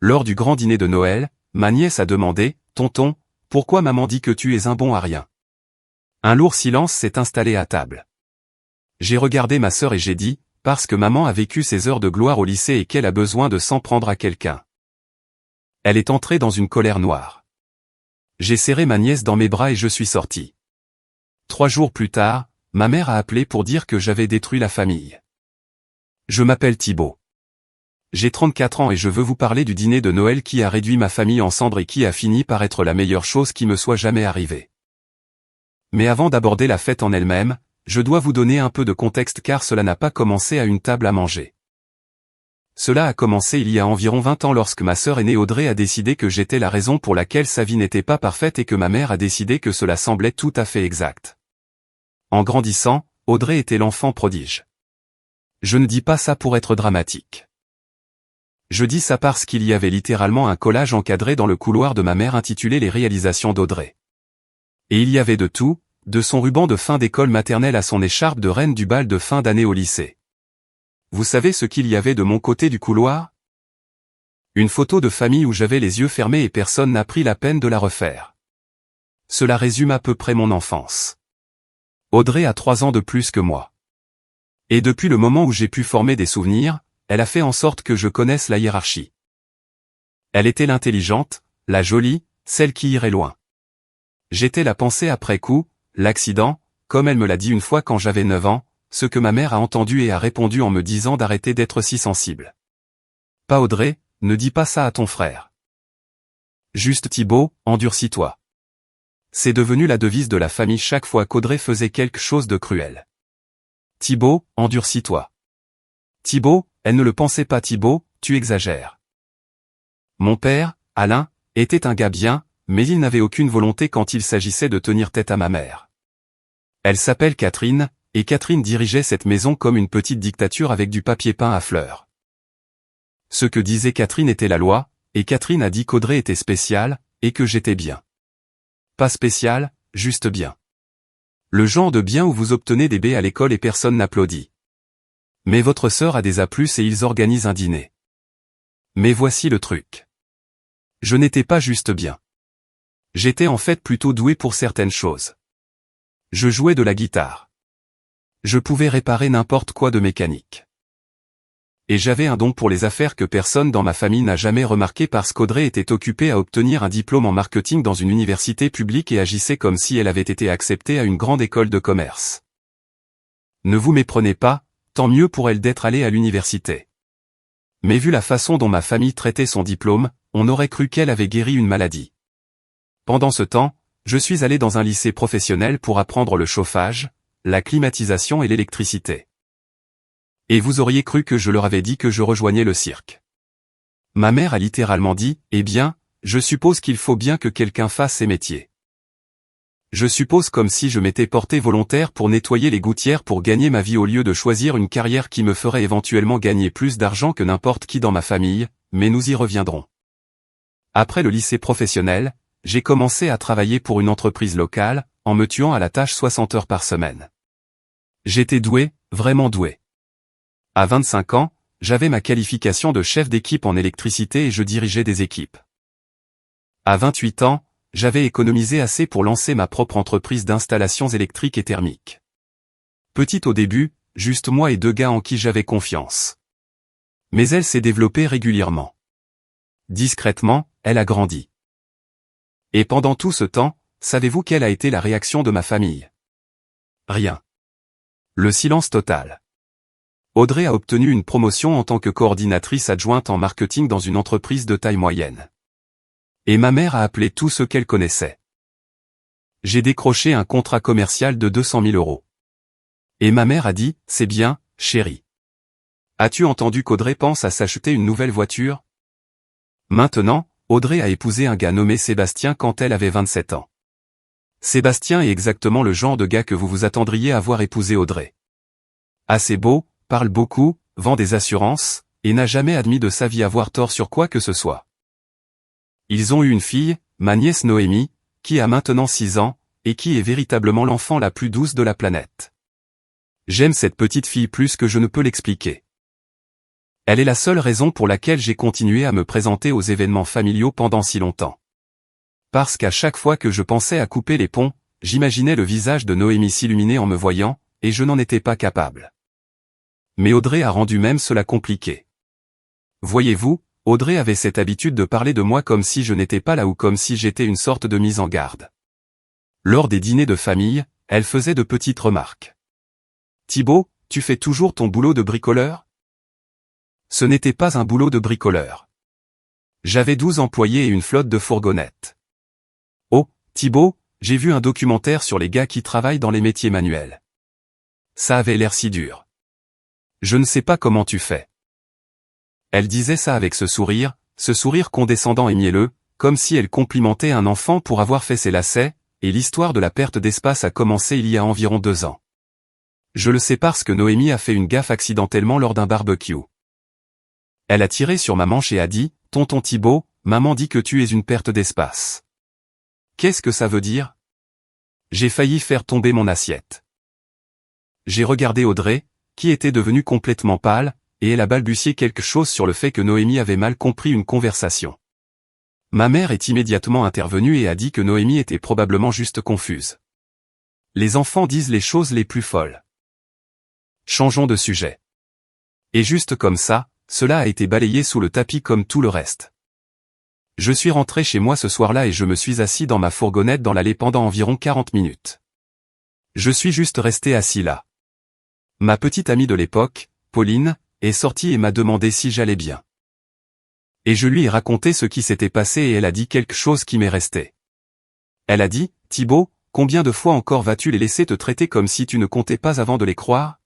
Lors du grand dîner de Noël, ma nièce a demandé, « Tonton, pourquoi maman dit que tu es un bon à rien ?» Un lourd silence s'est installé à table. J'ai regardé ma sœur et j'ai dit, « Parce que maman a vécu ses heures de gloire au lycée et qu'elle a besoin de s'en prendre à quelqu'un. » Elle est entrée dans une colère noire. J'ai serré ma nièce dans mes bras et je suis sorti. 3 jours plus tard, ma mère a appelé pour dire que j'avais détruit la famille. Je m'appelle Thibaut. J'ai 34 ans et je veux vous parler du dîner de Noël qui a réduit ma famille en cendres et qui a fini par être la meilleure chose qui me soit jamais arrivée. Mais avant d'aborder la fête en elle-même, je dois vous donner un peu de contexte car cela n'a pas commencé à une table à manger. Cela a commencé il y a environ 20 ans lorsque ma sœur aînée Audrey a décidé que j'étais la raison pour laquelle sa vie n'était pas parfaite et que ma mère a décidé que cela semblait tout à fait exact. En grandissant, Audrey était l'enfant prodige. Je ne dis pas ça pour être dramatique. Je dis ça parce qu'il y avait littéralement un collage encadré dans le couloir de ma mère intitulé Les réalisations d'Audrey. Et il y avait de tout, de son ruban de fin d'école maternelle à son écharpe de reine du bal de fin d'année au lycée. Vous savez ce qu'il y avait de mon côté du couloir? Une photo de famille où j'avais les yeux fermés et personne n'a pris la peine de la refaire. Cela résume à peu près mon enfance. Audrey a 3 ans de plus que moi. Et depuis le moment où j'ai pu former des souvenirs, elle a fait en sorte que je connaisse la hiérarchie. Elle était l'intelligente, la jolie, celle qui irait loin. J'étais la pensée après coup, l'accident, comme elle me l'a dit une fois quand j'avais 9 ans, ce que ma mère a entendu et a répondu en me disant d'arrêter d'être si sensible. Pas Audrey, ne dis pas ça à ton frère. Juste Thibaut, endurcis-toi. C'est devenu la devise de la famille chaque fois qu'Audrey faisait quelque chose de cruel. Thibaut, endurcis-toi. Thibaut, elle ne le pensait pas Thibaut, tu exagères. Mon père, Alain, était un gars bien, mais il n'avait aucune volonté quand il s'agissait de tenir tête à ma mère. Elle s'appelle Catherine, et Catherine dirigeait cette maison comme une petite dictature avec du papier peint à fleurs. Ce que disait Catherine était la loi, et Catherine a dit qu'Audrey était spéciale, et que j'étais bien. Pas spécial, juste bien. Le genre de bien où vous obtenez des B à l'école et personne n'applaudit. Mais votre sœur a des A+, et ils organisent un dîner. Mais voici le truc. Je n'étais pas juste bien. J'étais en fait plutôt doué pour certaines choses. Je jouais de la guitare. Je pouvais réparer n'importe quoi de mécanique. Et j'avais un don pour les affaires que personne dans ma famille n'a jamais remarqué parce qu'Audrey était occupée à obtenir un diplôme en marketing dans une université publique et agissait comme si elle avait été acceptée à une grande école de commerce. Ne vous méprenez pas, tant mieux pour elle d'être allée à l'université. Mais vu la façon dont ma famille traitait son diplôme, on aurait cru qu'elle avait guéri une maladie. Pendant ce temps, je suis allé dans un lycée professionnel pour apprendre le chauffage, la climatisation et l'électricité. Et vous auriez cru que je leur avais dit que je rejoignais le cirque. Ma mère a littéralement dit, « Eh bien, je suppose qu'il faut bien que quelqu'un fasse ces métiers. » Je suppose comme si je m'étais porté volontaire pour nettoyer les gouttières pour gagner ma vie au lieu de choisir une carrière qui me ferait éventuellement gagner plus d'argent que n'importe qui dans ma famille, mais nous y reviendrons. Après le lycée professionnel, j'ai commencé à travailler pour une entreprise locale, en me tuant à la tâche 60 heures par semaine. J'étais doué, vraiment doué. À 25 ans, j'avais ma qualification de chef d'équipe en électricité et je dirigeais des équipes. À 28 ans, j'avais économisé assez pour lancer ma propre entreprise d'installations électriques et thermiques. Petite au début, juste moi et 2 gars en qui j'avais confiance. Mais elle s'est développée régulièrement. Discrètement, elle a grandi. Et pendant tout ce temps, savez-vous quelle a été la réaction de ma famille? Rien. Le silence total. Audrey a obtenu une promotion en tant que coordinatrice adjointe en marketing dans une entreprise de taille moyenne. Et ma mère a appelé tous ceux qu'elle connaissait. J'ai décroché un contrat commercial de 200 000 €. Et ma mère a dit, « C'est bien, chérie. As-tu entendu qu'Audrey pense à s'acheter une nouvelle voiture ?» Maintenant, Audrey a épousé un gars nommé Sébastien quand elle avait 27 ans. Sébastien est exactement le genre de gars que vous vous attendriez à voir épouser Audrey. Assez beau, parle beaucoup, vend des assurances, et n'a jamais admis de sa vie avoir tort sur quoi que ce soit. Ils ont eu une fille, ma nièce Noémie, qui a maintenant 6 ans, et qui est véritablement l'enfant la plus douce de la planète. J'aime cette petite fille plus que je ne peux l'expliquer. Elle est la seule raison pour laquelle j'ai continué à me présenter aux événements familiaux pendant si longtemps. Parce qu'à chaque fois que je pensais à couper les ponts, j'imaginais le visage de Noémie s'illuminer en me voyant, et je n'en étais pas capable. Mais Audrey a rendu même cela compliqué. Voyez-vous, Audrey avait cette habitude de parler de moi comme si je n'étais pas là ou comme si j'étais une sorte de mise en garde. Lors des dîners de famille, elle faisait de petites remarques. « Thibaut, tu fais toujours ton boulot de bricoleur ?» Ce n'était pas un boulot de bricoleur. J'avais 12 employés et une flotte de fourgonnettes. « Oh, Thibaut, j'ai vu un documentaire sur les gars qui travaillent dans les métiers manuels. Ça avait l'air si dur. Je ne sais pas comment tu fais. » Elle disait ça avec ce sourire condescendant et mielleux, comme si elle complimentait un enfant pour avoir fait ses lacets, et l'histoire de la perte d'espace a commencé il y a environ 2 ans. Je le sais parce que Noémie a fait une gaffe accidentellement lors d'un barbecue. Elle a tiré sur ma manche et a dit, « Tonton Thibaut, maman dit que tu es une perte d'espace. » Qu'est-ce que ça veut dire? J'ai failli faire tomber mon assiette. J'ai regardé Audrey, qui était devenue complètement pâle, et elle a balbutié quelque chose sur le fait que Noémie avait mal compris une conversation. Ma mère est immédiatement intervenue et a dit que Noémie était probablement juste confuse. Les enfants disent les choses les plus folles. Changeons de sujet. Et juste comme ça, cela a été balayé sous le tapis comme tout le reste. Je suis rentré chez moi ce soir-là et je me suis assis dans ma fourgonnette dans l'allée pendant environ 40 minutes. Je suis juste resté assis là. Ma petite amie de l'époque, Pauline, est sortie et m'a demandé si j'allais bien. Et je lui ai raconté ce qui s'était passé et elle a dit quelque chose qui m'est resté. Elle a dit, « Thibaut, combien de fois encore vas-tu les laisser te traiter comme si tu ne comptais pas avant de les croire ?»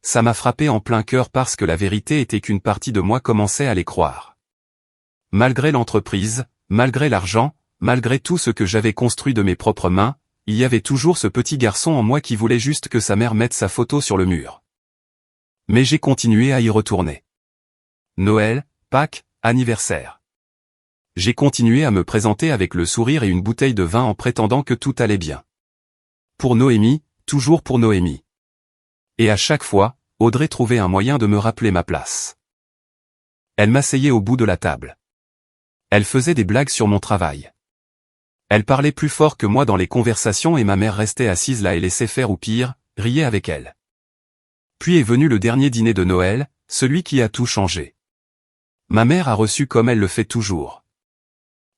Ça m'a frappé en plein cœur parce que la vérité était qu'une partie de moi commençait à les croire. Malgré l'entreprise, malgré l'argent, malgré tout ce que j'avais construit de mes propres mains, il y avait toujours ce petit garçon en moi qui voulait juste que sa mère mette sa photo sur le mur. Mais j'ai continué à y retourner. Noël, Pâques, anniversaire. J'ai continué à me présenter avec le sourire et une bouteille de vin en prétendant que tout allait bien. Pour Noémie, toujours pour Noémie. Et à chaque fois, Audrey trouvait un moyen de me rappeler ma place. Elle m'asseyait au bout de la table. Elle faisait des blagues sur mon travail. Elle parlait plus fort que moi dans les conversations et ma mère restait assise là et laissait faire ou pire, riait avec elle. Puis est venu le dernier dîner de Noël, celui qui a tout changé. Ma mère a reçu comme elle le fait toujours.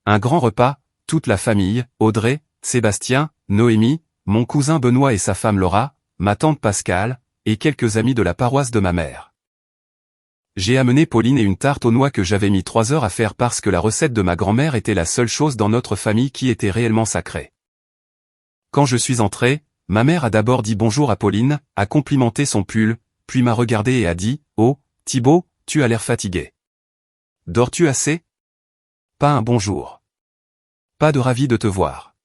Un grand repas, toute la famille, Audrey, Sébastien, Noémie, mon cousin Benoît et sa femme Laura, ma tante Pascale, et quelques amis de la paroisse de ma mère. J'ai amené Pauline et une tarte aux noix que j'avais mis 3 heures à faire parce que la recette de ma grand-mère était la seule chose dans notre famille qui était réellement sacrée. Quand je suis entré, ma mère a d'abord dit bonjour à Pauline, a complimenté son pull, puis m'a regardé et a dit « Oh, Thibaut, tu as l'air fatigué. Dors-tu assez ?» Pas un bonjour. Pas de ravi de te voir.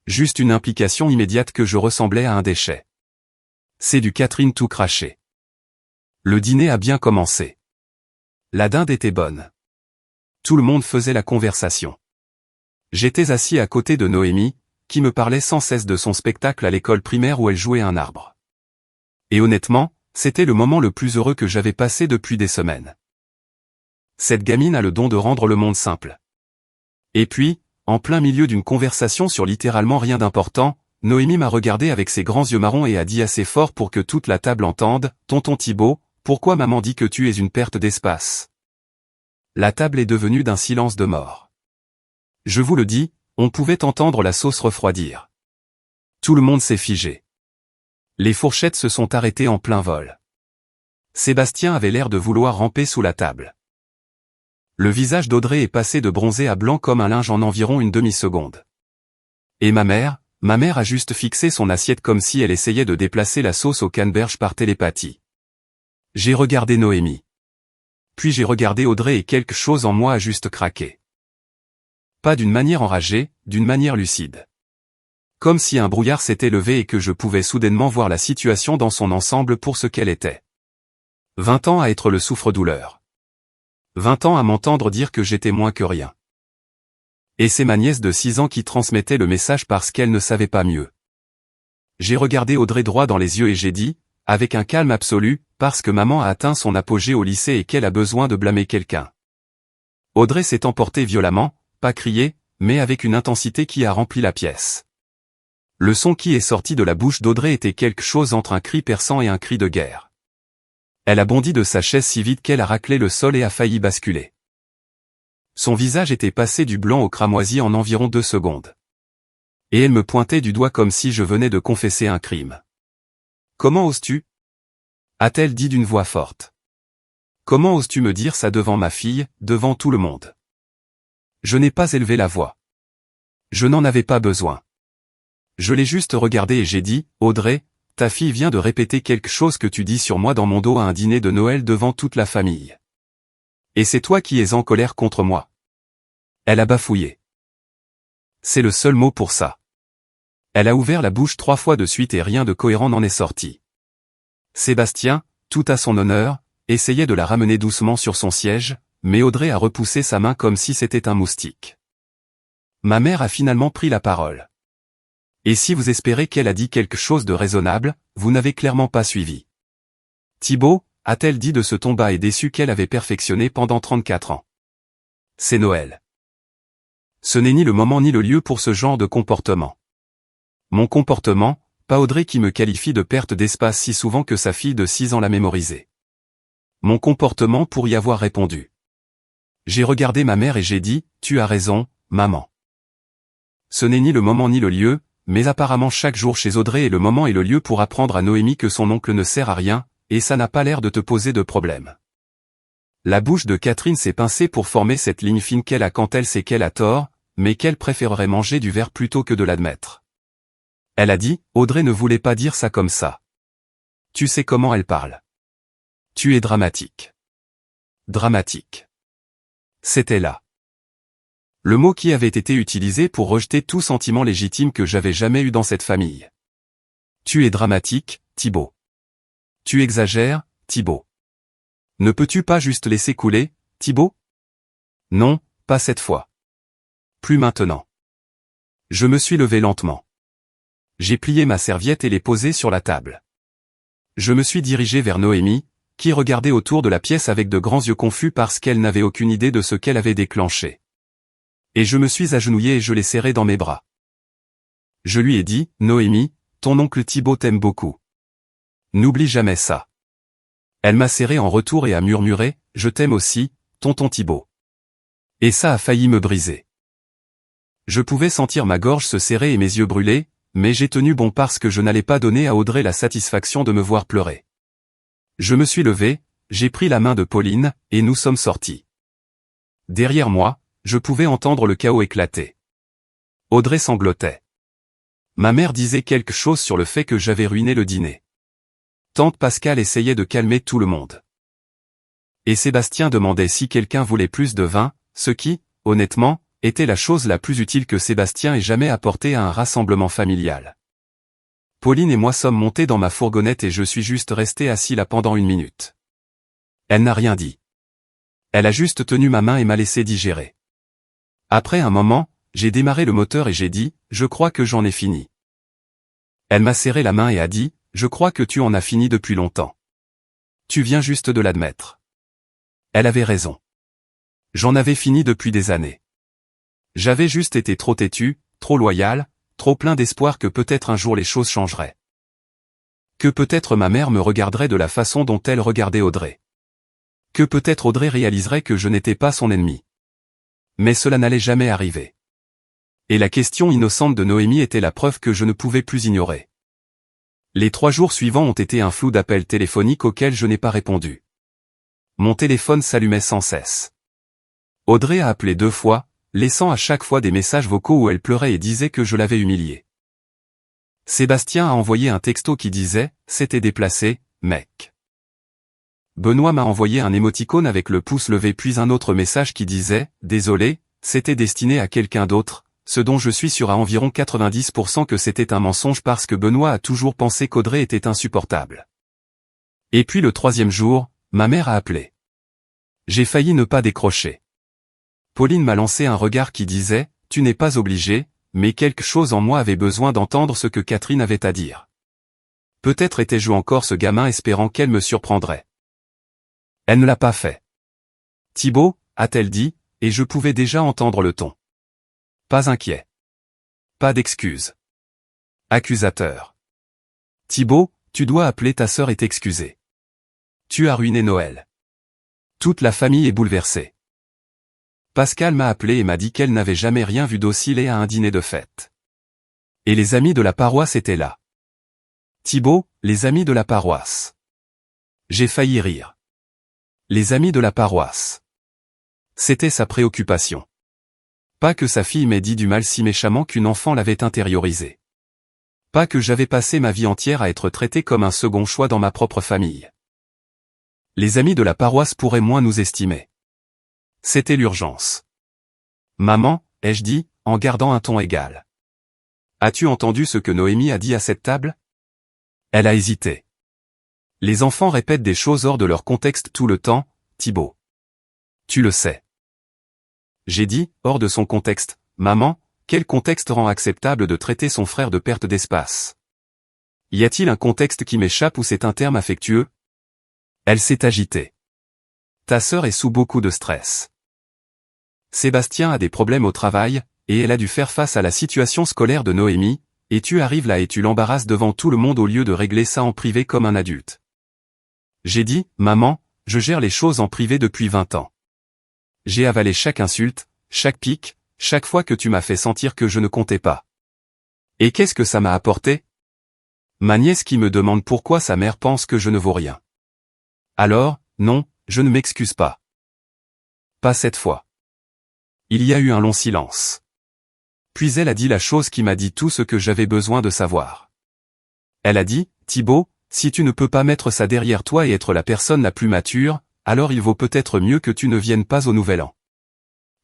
Juste une implication immédiate que je ressemblais à un déchet. C'est du Catherine tout craché. Le dîner a bien commencé. La dinde était bonne. Tout le monde faisait la conversation. J'étais assis à côté de Noémie, qui me parlait sans cesse de son spectacle à l'école primaire où elle jouait un arbre. Et honnêtement, c'était le moment le plus heureux que j'avais passé depuis des semaines. Cette gamine a le don de rendre le monde simple. Et puis, en plein milieu d'une conversation sur littéralement rien d'important, Noémie m'a regardé avec ses grands yeux marrons et a dit assez fort pour que toute la table entende, « Tonton Thibaut, pourquoi maman dit que tu es une perte d'espace ?» La table est devenue d'un silence de mort. Je vous le dis, on pouvait entendre la sauce refroidir. Tout le monde s'est figé. Les fourchettes se sont arrêtées en plein vol. Sébastien avait l'air de vouloir ramper sous la table. Le visage d'Audrey est passé de bronzé à blanc comme un linge en environ une demi-seconde. Et ma mère a juste fixé son assiette comme si elle essayait de déplacer la sauce au canneberge par télépathie. J'ai regardé Noémie. Puis j'ai regardé Audrey et quelque chose en moi a juste craqué. Pas d'une manière enragée, d'une manière lucide. Comme si un brouillard s'était levé et que je pouvais soudainement voir la situation dans son ensemble pour ce qu'elle était. 20 ans à être le souffre-douleur. 20 ans à m'entendre dire que j'étais moins que rien. Et c'est ma nièce de 6 ans qui transmettait le message parce qu'elle ne savait pas mieux. J'ai regardé Audrey droit dans les yeux et j'ai dit, avec un calme absolu, parce que maman a atteint son apogée au lycée et qu'elle a besoin de blâmer quelqu'un. Audrey s'est emportée violemment, pas crié, mais avec une intensité qui a rempli la pièce. Le son qui est sorti de la bouche d'Audrey était quelque chose entre un cri perçant et un cri de guerre. Elle a bondi de sa chaise si vite qu'elle a raclé le sol et a failli basculer. Son visage était passé du blanc au cramoisi en environ 2 secondes. Et elle me pointait du doigt comme si je venais de confesser un crime. « Comment oses-tu » a-t-elle dit d'une voix forte. « Comment oses-tu me dire ça devant ma fille, devant tout le monde ?» Je n'ai pas élevé la voix. Je n'en avais pas besoin. Je l'ai juste regardée et j'ai dit, « Audrey, ta fille vient de répéter quelque chose que tu dis sur moi dans mon dos à un dîner de Noël devant toute la famille. Et c'est toi qui es en colère contre moi. » Elle a bafouillé. C'est le seul mot pour ça. Elle a ouvert la bouche 3 fois de suite et rien de cohérent n'en est sorti. Sébastien, tout à son honneur, essayait de la ramener doucement sur son siège, mais Audrey a repoussé sa main comme si c'était un moustique. Ma mère a finalement pris la parole. Et si vous espérez qu'elle a dit quelque chose de raisonnable, vous n'avez clairement pas suivi. Thibaut, a-t-elle dit de ce ton bas et déçu qu'elle avait perfectionné pendant 34 ans. C'est Noël. Ce n'est ni le moment ni le lieu pour ce genre de comportement. Mon comportement, pas Audrey qui me qualifie de perte d'espace si souvent que sa fille de 6 ans l'a mémorisé. Mon comportement pour y avoir répondu. J'ai regardé ma mère et j'ai dit, tu as raison, maman. Ce n'est ni le moment ni le lieu, mais apparemment chaque jour chez Audrey est le moment et le lieu pour apprendre à Noémie que son oncle ne sert à rien, et ça n'a pas l'air de te poser de problème. La bouche de Catherine s'est pincée pour former cette ligne fine qu'elle a quand elle sait qu'elle a tort, mais qu'elle préférerait manger du verre plutôt que de l'admettre. Elle a dit, Audrey ne voulait pas dire ça comme ça. Tu sais comment elle parle. Tu es dramatique. Dramatique. C'était là. Le mot qui avait été utilisé pour rejeter tout sentiment légitime que j'avais jamais eu dans cette famille. Tu es dramatique, Thibaut. Tu exagères, Thibaut. Ne peux-tu pas juste laisser couler, Thibaut? Non, pas cette fois. Plus maintenant. Je me suis levé lentement. J'ai plié ma serviette et l'ai posée sur la table. Je me suis dirigé vers Noémie, qui regardait autour de la pièce avec de grands yeux confus parce qu'elle n'avait aucune idée de ce qu'elle avait déclenché. Et je me suis agenouillé et je l'ai serré dans mes bras. Je lui ai dit, Noémie, ton oncle Thibaut t'aime beaucoup. N'oublie jamais ça. Elle m'a serré en retour et a murmuré, je t'aime aussi, tonton Thibaut. Et ça a failli me briser. Je pouvais sentir ma gorge se serrer et mes yeux brûler, mais j'ai tenu bon parce que je n'allais pas donner à Audrey la satisfaction de me voir pleurer. Je me suis levé, j'ai pris la main de Pauline, et nous sommes sortis. Derrière moi, je pouvais entendre le chaos éclater. Audrey sanglotait. Ma mère disait quelque chose sur le fait que j'avais ruiné le dîner. Tante Pascale essayait de calmer tout le monde. Et Sébastien demandait si quelqu'un voulait plus de vin, ce qui, honnêtement, était la chose la plus utile que Sébastien ait jamais apportée à un rassemblement familial. Pauline et moi sommes montés dans ma fourgonnette et je suis juste resté assis là pendant 1 minute. Elle n'a rien dit. Elle a juste tenu ma main et m'a laissé digérer. Après un moment, j'ai démarré le moteur et j'ai dit, je crois que j'en ai fini. Elle m'a serré la main et a dit, je crois que tu en as fini depuis longtemps. Tu viens juste de l'admettre. Elle avait raison. J'en avais fini depuis des années. J'avais juste été trop têtu, trop loyal, trop plein d'espoir que peut-être un jour les choses changeraient. Que peut-être ma mère me regarderait de la façon dont elle regardait Audrey. Que peut-être Audrey réaliserait que je n'étais pas son ennemi. Mais cela n'allait jamais arriver. Et la question innocente de Noémie était la preuve que je ne pouvais plus ignorer. Les 3 jours suivants ont été un flou d'appels téléphoniques auxquels je n'ai pas répondu. Mon téléphone s'allumait sans cesse. Audrey a appelé 2 fois, laissant à chaque fois des messages vocaux où elle pleurait et disait que je l'avais humiliée. Sébastien a envoyé un texto qui disait « C'était déplacé, mec ». Benoît m'a envoyé un émoticône avec le pouce levé puis un autre message qui disait « Désolé, c'était destiné à quelqu'un d'autre », ce dont je suis sûr à environ 90% que c'était un mensonge parce que Benoît a toujours pensé qu'Audrey était insupportable. Et puis le 3e jour, ma mère a appelé. J'ai failli ne pas décrocher. Pauline m'a lancé un regard qui disait « Tu n'es pas obligé », mais quelque chose en moi avait besoin d'entendre ce que Catherine avait à dire. Peut-être étais-je encore ce gamin espérant qu'elle me surprendrait. Elle ne l'a pas fait. Thibaut, a-t-elle dit, et je pouvais déjà entendre le ton. Pas inquiet. Pas d'excuses. Accusateur. Thibaut, tu dois appeler ta sœur et t'excuser. Tu as ruiné Noël. Toute la famille est bouleversée. Pascal m'a appelé et m'a dit qu'elle n'avait jamais rien vu d'aussi laid à un dîner de fête. Et les amis de la paroisse étaient là. Thibaut, les amis de la paroisse. J'ai failli rire. Les amis de la paroisse. C'était sa préoccupation. Pas que sa fille m'ait dit du mal si méchamment qu'une enfant l'avait intériorisé. Pas que j'avais passé ma vie entière à être traité comme un second choix dans ma propre famille. Les amis de la paroisse pourraient moins nous estimer. C'était l'urgence. Maman, ai-je dit, en gardant un ton égal. As-tu entendu ce que Noémie a dit à cette table? Elle a hésité. Les enfants répètent des choses hors de leur contexte tout le temps, Thibaut. Tu le sais. J'ai dit, hors de son contexte, maman, quel contexte rend acceptable de traiter son frère de perte d'espace? Y a-t-il un contexte qui m'échappe ou c'est un terme affectueux? Elle s'est agitée. Ta sœur est sous beaucoup de stress. Sébastien a des problèmes au travail, et elle a dû faire face à la situation scolaire de Noémie, et tu arrives là et tu l'embarrasses devant tout le monde au lieu de régler ça en privé comme un adulte. J'ai dit, maman, je gère les choses en privé depuis 20 ans. J'ai avalé chaque insulte, chaque pique, chaque fois que tu m'as fait sentir que je ne comptais pas. Et qu'est-ce que ça m'a apporté? Ma nièce qui me demande pourquoi sa mère pense que je ne vaux rien. Alors, non, je ne m'excuse pas. Pas cette fois. Il y a eu un long silence. Puis elle a dit la chose qui m'a dit tout ce que j'avais besoin de savoir. Elle a dit, Thibaut, si tu ne peux pas mettre ça derrière toi et être la personne la plus mature, alors il vaut peut-être mieux que tu ne viennes pas au Nouvel An.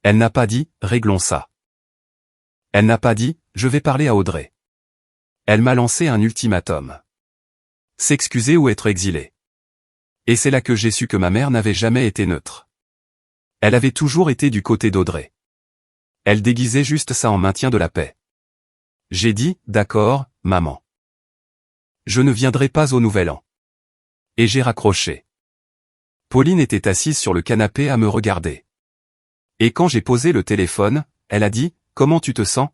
Elle n'a pas dit, réglons ça. Elle n'a pas dit, je vais parler à Audrey. Elle m'a lancé un ultimatum. S'excuser ou être exilé. Et c'est là que j'ai su que ma mère n'avait jamais été neutre. Elle avait toujours été du côté d'Audrey. Elle déguisait juste ça en maintien de la paix. J'ai dit, d'accord, maman. Je ne viendrai pas au Nouvel An. Et j'ai raccroché. Pauline était assise sur le canapé à me regarder. Et quand j'ai posé le téléphone, elle a dit, comment tu te sens?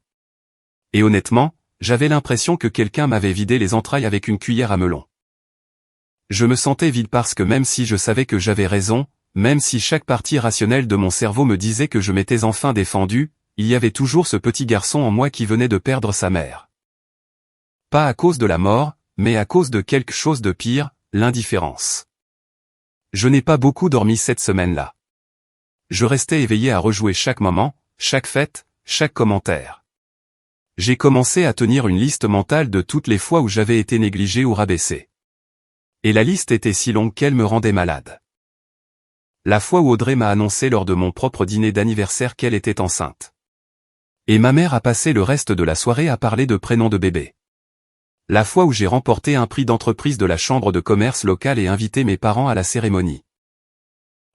Et honnêtement, j'avais l'impression que quelqu'un m'avait vidé les entrailles avec une cuillère à melon. Je me sentais vide parce que même si je savais que j'avais raison, même si chaque partie rationnelle de mon cerveau me disait que je m'étais enfin défendu, il y avait toujours ce petit garçon en moi qui venait de perdre sa mère. Pas à cause de la mort, mais à cause de quelque chose de pire, l'indifférence. Je n'ai pas beaucoup dormi cette semaine-là. Je restais éveillé à rejouer chaque moment, chaque fête, chaque commentaire. J'ai commencé à tenir une liste mentale de toutes les fois où j'avais été négligé ou rabaissé. Et la liste était si longue qu'elle me rendait malade. La fois où Audrey m'a annoncé lors de mon propre dîner d'anniversaire qu'elle était enceinte. Et ma mère a passé le reste de la soirée à parler de prénoms de bébé. La fois où j'ai remporté un prix d'entreprise de la chambre de commerce locale et invité mes parents à la cérémonie.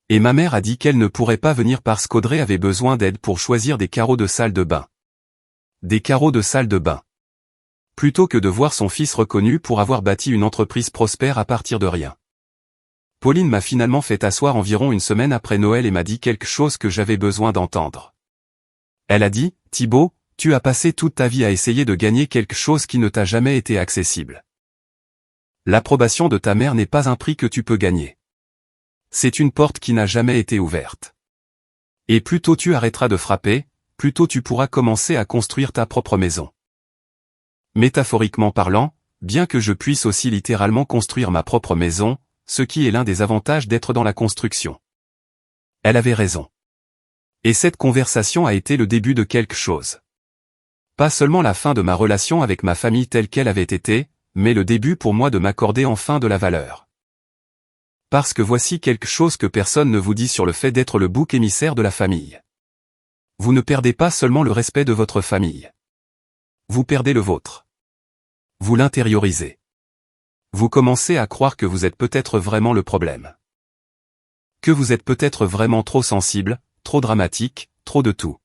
Et ma mère a dit qu'elle ne pourrait pas venir parce qu'Audrey avait besoin d'aide pour choisir des carreaux de salle de bain. Des carreaux de salle de bain. Plutôt que de voir son fils reconnu pour avoir bâti une entreprise prospère à partir de rien. Pauline m'a finalement fait asseoir environ une semaine après Noël et m'a dit quelque chose que j'avais besoin d'entendre. Elle a dit, Thibaut, tu as passé toute ta vie à essayer de gagner quelque chose qui ne t'a jamais été accessible. L'approbation de ta mère n'est pas un prix que tu peux gagner. C'est une porte qui n'a jamais été ouverte. Et plus tôt tu arrêteras de frapper, plus tôt tu pourras commencer à construire ta propre maison. Métaphoriquement parlant, bien que je puisse aussi littéralement construire ma propre maison, ce qui est l'un des avantages d'être dans la construction. Elle avait raison. Et cette conversation a été le début de quelque chose. Pas seulement la fin de ma relation avec ma famille telle qu'elle avait été, mais le début pour moi de m'accorder enfin de la valeur. Parce que voici quelque chose que personne ne vous dit sur le fait d'être le bouc émissaire de la famille. Vous ne perdez pas seulement le respect de votre famille. Vous perdez le vôtre. Vous l'intériorisez. Vous commencez à croire que vous êtes peut-être vraiment le problème. Que vous êtes peut-être vraiment trop sensible, trop dramatique, trop de tout.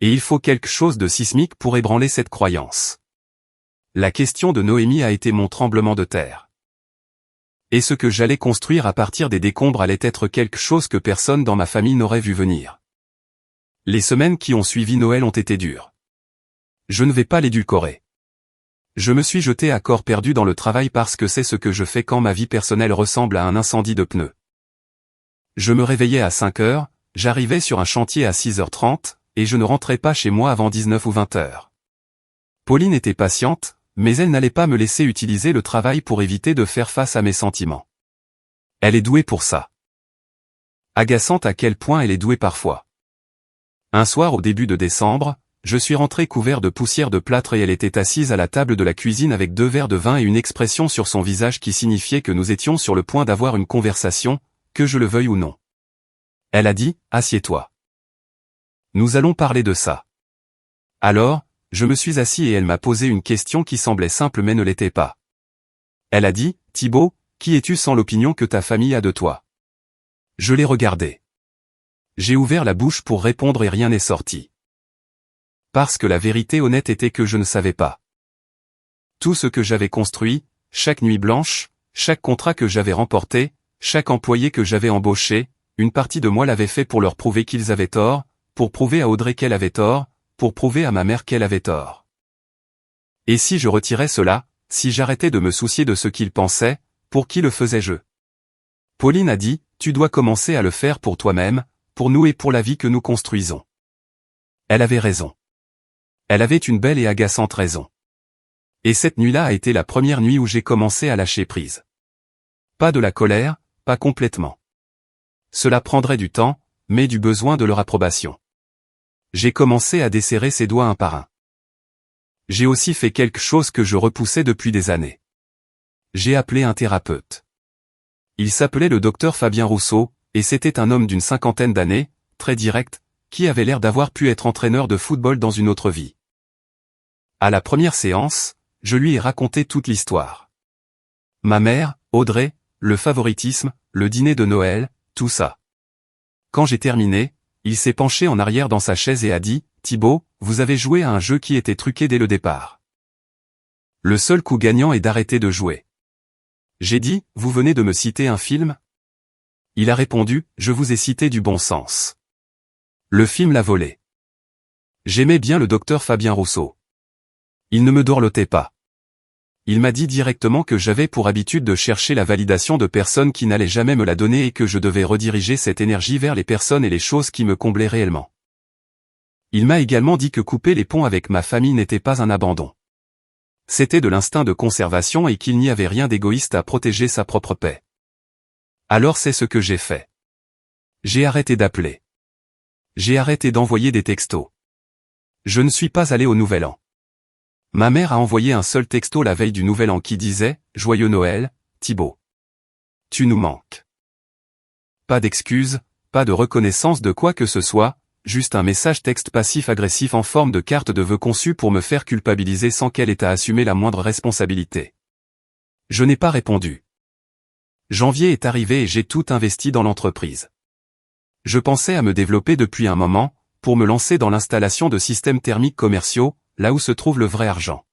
Et il faut quelque chose de sismique pour ébranler cette croyance. La question de Noémie a été mon tremblement de terre. Et ce que j'allais construire à partir des décombres allait être quelque chose que personne dans ma famille n'aurait vu venir. Les semaines qui ont suivi Noël ont été dures. Je ne vais pas l'édulcorer. Je me suis jeté à corps perdu dans le travail parce que c'est ce que je fais quand ma vie personnelle ressemble à un incendie de pneus. Je me réveillais à 5 heures, j'arrivais sur un chantier à 6h30, et je ne rentrais pas chez moi avant 19 ou 20 heures. Pauline était patiente, mais elle n'allait pas me laisser utiliser le travail pour éviter de faire face à mes sentiments. Elle est douée pour ça. Agaçante à quel point elle est douée parfois. Un soir au début de décembre, je suis rentré couvert de poussière de plâtre et elle était assise à la table de la cuisine avec 2 verres de vin et une expression sur son visage qui signifiait que nous étions sur le point d'avoir une conversation, que je le veuille ou non. Elle a dit, « Assieds-toi. Nous allons parler de ça. » Alors, je me suis assis et elle m'a posé une question qui semblait simple mais ne l'était pas. Elle a dit, « Thibaut, qui es-tu sans l'opinion que ta famille a de toi ?» Je l'ai regardé. J'ai ouvert la bouche pour répondre et rien n'est sorti. Parce que la vérité honnête était que je ne savais pas. Tout ce que j'avais construit, chaque nuit blanche, chaque contrat que j'avais remporté, chaque employé que j'avais embauché, une partie de moi l'avait fait pour leur prouver qu'ils avaient tort, pour prouver à Audrey qu'elle avait tort, pour prouver à ma mère qu'elle avait tort. Et si je retirais cela, si j'arrêtais de me soucier de ce qu'ils pensaient, pour qui le faisais-je? Pauline a dit, tu dois commencer à le faire pour toi-même, pour nous et pour la vie que nous construisons. Elle avait raison. Elle avait une belle et agaçante raison. Et cette nuit-là a été la première nuit où j'ai commencé à lâcher prise. Pas de la colère, pas complètement. Cela prendrait du temps, mais du besoin de leur approbation. J'ai commencé à desserrer ses doigts un par un. J'ai aussi fait quelque chose que je repoussais depuis des années. J'ai appelé un thérapeute. Il s'appelait le docteur Fabien Rousseau, et c'était un homme d'une 50aine d'années, très direct, qui avait l'air d'avoir pu être entraîneur de football dans une autre vie. À la première séance, je lui ai raconté toute l'histoire. Ma mère, Audrey, le favoritisme, le dîner de Noël, tout ça. Quand j'ai terminé, il s'est penché en arrière dans sa chaise et a dit, « Thibaut, vous avez joué à un jeu qui était truqué dès le départ. Le seul coup gagnant est d'arrêter de jouer. » J'ai dit, « Vous venez de me citer un film ?» Il a répondu, « Je vous ai cité du bon sens. » Le film l'a volé. J'aimais bien le docteur Fabien Rousseau. Il ne me dorlotait pas. Il m'a dit directement que j'avais pour habitude de chercher la validation de personnes qui n'allaient jamais me la donner et que je devais rediriger cette énergie vers les personnes et les choses qui me comblaient réellement. Il m'a également dit que couper les ponts avec ma famille n'était pas un abandon. C'était de l'instinct de conservation et qu'il n'y avait rien d'égoïste à protéger sa propre paix. Alors c'est ce que j'ai fait. J'ai arrêté d'appeler. J'ai arrêté d'envoyer des textos. Je ne suis pas allé au Nouvel An. Ma mère a envoyé un seul texto la veille du Nouvel An qui disait « Joyeux Noël, Thibaut. Tu nous manques. » Pas d'excuses, pas de reconnaissance de quoi que ce soit, juste un message texte passif-agressif en forme de carte de vœux conçue pour me faire culpabiliser sans qu'elle ait à assumer la moindre responsabilité. Je n'ai pas répondu. Janvier est arrivé et j'ai tout investi dans l'entreprise. Je pensais à me développer depuis un moment, pour me lancer dans l'installation de systèmes thermiques commerciaux, là où se trouve le vrai argent.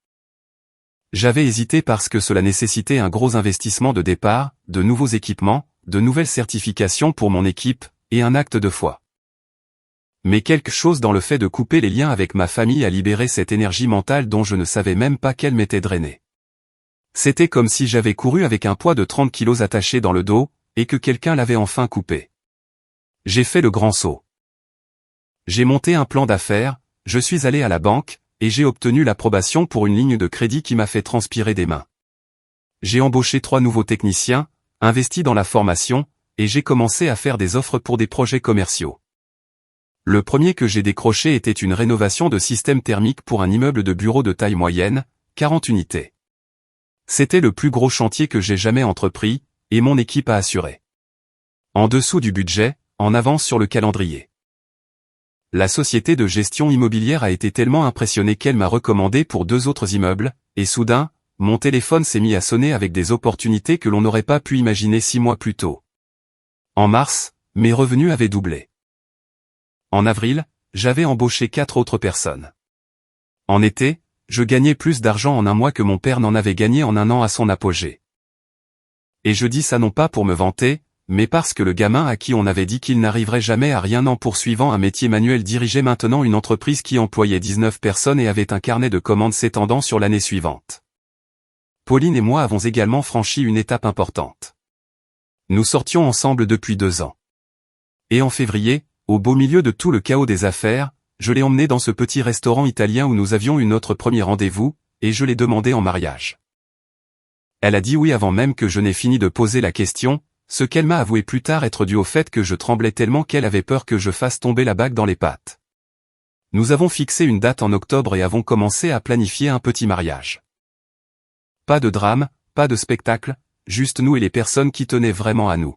J'avais hésité parce que cela nécessitait un gros investissement de départ, de nouveaux équipements, de nouvelles certifications pour mon équipe, et un acte de foi. Mais quelque chose dans le fait de couper les liens avec ma famille a libéré cette énergie mentale dont je ne savais même pas qu'elle m'était drainée. C'était comme si j'avais couru avec un poids de 30 kilos attaché dans le dos, et que quelqu'un l'avait enfin coupé. J'ai fait le grand saut. J'ai monté un plan d'affaires, je suis allé à la banque, et j'ai obtenu l'approbation pour une ligne de crédit qui m'a fait transpirer des mains. J'ai embauché 3 nouveaux techniciens, investi dans la formation, et j'ai commencé à faire des offres pour des projets commerciaux. Le premier que j'ai décroché était une rénovation de système thermique pour un immeuble de bureau de taille moyenne, 40 unités. C'était le plus gros chantier que j'ai jamais entrepris, et mon équipe a assuré. En dessous du budget, en avance sur le calendrier. La société de gestion immobilière a été tellement impressionnée qu'elle m'a recommandé pour 2 autres immeubles, et soudain, mon téléphone s'est mis à sonner avec des opportunités que l'on n'aurait pas pu imaginer 6 mois plus tôt. En mars, mes revenus avaient doublé. En avril, j'avais embauché 4 autres personnes. En été, je gagnais plus d'argent en un mois que mon père n'en avait gagné en un an à son apogée. Et je dis ça non pas pour me vanter, mais parce que le gamin à qui on avait dit qu'il n'arriverait jamais à rien en poursuivant un métier manuel dirigeait maintenant une entreprise qui employait 19 personnes et avait un carnet de commandes s'étendant sur l'année suivante. Pauline et moi avons également franchi une étape importante. Nous sortions ensemble depuis 2 ans. Et en février, au beau milieu de tout le chaos des affaires, je l'ai emmenée dans ce petit restaurant italien où nous avions eu notre premier rendez-vous, et je l'ai demandé en mariage. Elle a dit oui avant même que je n'ai fini de poser la question, ce qu'elle m'a avoué plus tard être dû au fait que je tremblais tellement qu'elle avait peur que je fasse tomber la bague dans les pattes. Nous avons fixé une date en octobre et avons commencé à planifier un petit mariage. Pas de drame, pas de spectacle, juste nous et les personnes qui tenaient vraiment à nous.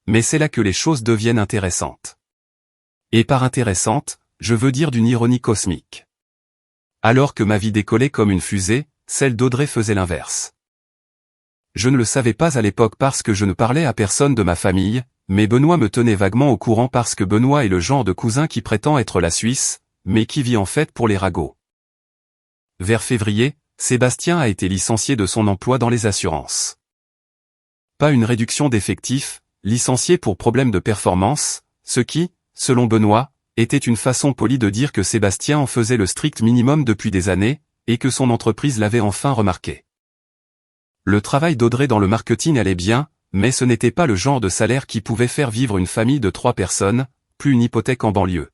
Mais c'est là que les choses deviennent intéressantes. Et par intéressantes, je veux dire d'une ironie cosmique. Alors que ma vie décollait comme une fusée, celle d'Audrey faisait l'inverse. Je ne le savais pas à l'époque parce que je ne parlais à personne de ma famille, mais Benoît me tenait vaguement au courant parce que Benoît est le genre de cousin qui prétend être la Suisse, mais qui vit en fait pour les ragots. Vers février, Sébastien a été licencié de son emploi dans les assurances. Pas une réduction d'effectifs, licencié pour problème de performance, ce qui, selon Benoît, était une façon polie de dire que Sébastien en faisait le strict minimum depuis des années, et que son entreprise l'avait enfin remarqué. Le travail d'Audrey dans le marketing allait bien, mais ce n'était pas le genre de salaire qui pouvait faire vivre une famille de 3 personnes, plus une hypothèque en banlieue.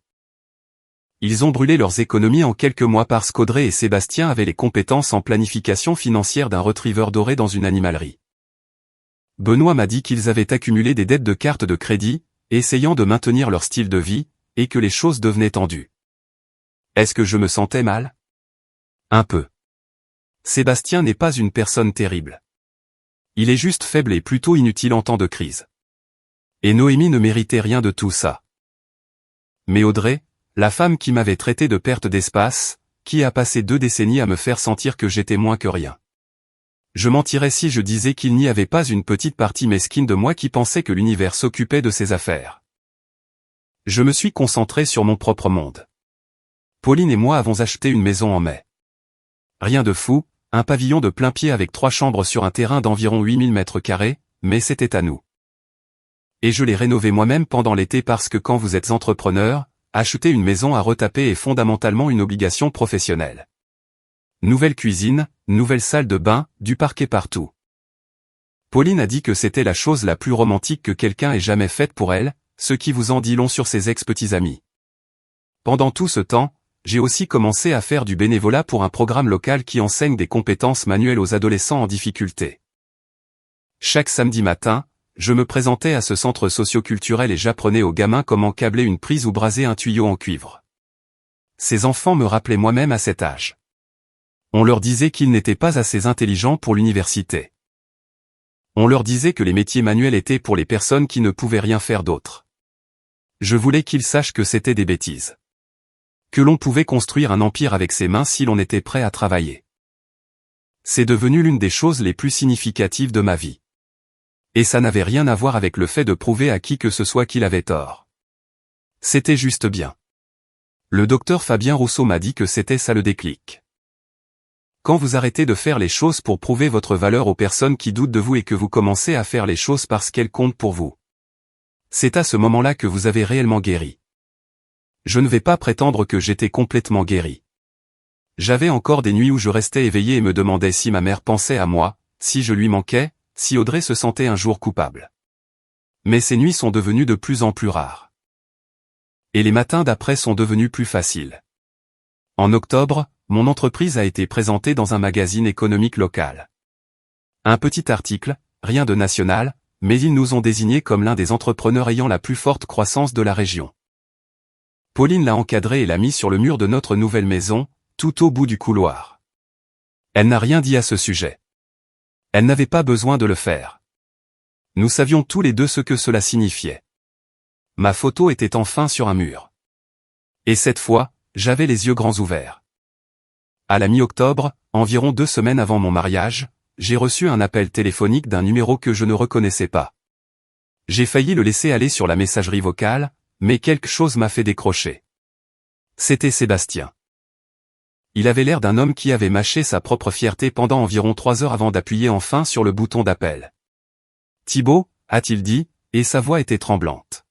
Ils ont brûlé leurs économies en quelques mois parce qu'Audrey et Sébastien avaient les compétences en planification financière d'un retriever doré dans une animalerie. Benoît m'a dit qu'ils avaient accumulé des dettes de cartes de crédit, essayant de maintenir leur style de vie, et que les choses devenaient tendues. Est-ce que je me sentais mal? Un peu. Sébastien n'est pas une personne terrible. Il est juste faible et plutôt inutile en temps de crise. Et Noémie ne méritait rien de tout ça. Mais Audrey, la femme qui m'avait traité de perte d'espace, qui a passé 2 décennies à me faire sentir que j'étais moins que rien. Je mentirais si je disais qu'il n'y avait pas une petite partie mesquine de moi qui pensait que l'univers s'occupait de ses affaires. Je me suis concentré sur mon propre monde. Pauline et moi avons acheté une maison en mai. Rien de fou, un pavillon de plein pied avec 3 chambres sur un terrain d'environ 8000 mètres carrés, mais c'était à nous. Et je l'ai rénové moi-même pendant l'été parce que quand vous êtes entrepreneur, acheter une maison à retaper est fondamentalement une obligation professionnelle. Nouvelle cuisine, nouvelle salle de bain, du parquet partout. Pauline a dit que c'était la chose la plus romantique que quelqu'un ait jamais faite pour elle, ce qui vous en dit long sur ses ex-petits amis. Pendant tout ce temps, j'ai aussi commencé à faire du bénévolat pour un programme local qui enseigne des compétences manuelles aux adolescents en difficulté. Chaque samedi matin, je me présentais à ce centre socio-culturel et j'apprenais aux gamins comment câbler une prise ou braser un tuyau en cuivre. Ces enfants me rappelaient moi-même à cet âge. On leur disait qu'ils n'étaient pas assez intelligents pour l'université. On leur disait que les métiers manuels étaient pour les personnes qui ne pouvaient rien faire d'autre. Je voulais qu'ils sachent que c'était des bêtises. Que l'on pouvait construire un empire avec ses mains si l'on était prêt à travailler. C'est devenu l'une des choses les plus significatives de ma vie. Et ça n'avait rien à voir avec le fait de prouver à qui que ce soit qu'il avait tort. C'était juste bien. Le docteur Fabien Rousseau m'a dit que c'était ça le déclic. Quand vous arrêtez de faire les choses pour prouver votre valeur aux personnes qui doutent de vous et que vous commencez à faire les choses parce qu'elles comptent pour vous. C'est à ce moment-là que vous avez réellement guéri. Je ne vais pas prétendre que j'étais complètement guéri. J'avais encore des nuits où je restais éveillé et me demandais si ma mère pensait à moi, si je lui manquais, si Audrey se sentait un jour coupable. Mais ces nuits sont devenues de plus en plus rares. Et les matins d'après sont devenus plus faciles. En octobre, mon entreprise a été présentée dans un magazine économique local. Un petit article, rien de national, mais ils nous ont désignés comme l'un des entrepreneurs ayant la plus forte croissance de la région. Pauline l'a encadré et l'a mis sur le mur de notre nouvelle maison, tout au bout du couloir. Elle n'a rien dit à ce sujet. Elle n'avait pas besoin de le faire. Nous savions tous les deux ce que cela signifiait. Ma photo était enfin sur un mur. Et cette fois, j'avais les yeux grands ouverts. À la mi-octobre, environ 2 semaines avant mon mariage, j'ai reçu un appel téléphonique d'un numéro que je ne reconnaissais pas. J'ai failli le laisser aller sur la messagerie vocale, mais quelque chose m'a fait décrocher. C'était Sébastien. Il avait l'air d'un homme qui avait mâché sa propre fierté pendant environ 3 heures avant d'appuyer enfin sur le bouton d'appel. Thibaut, a-t-il dit, et sa voix était tremblante.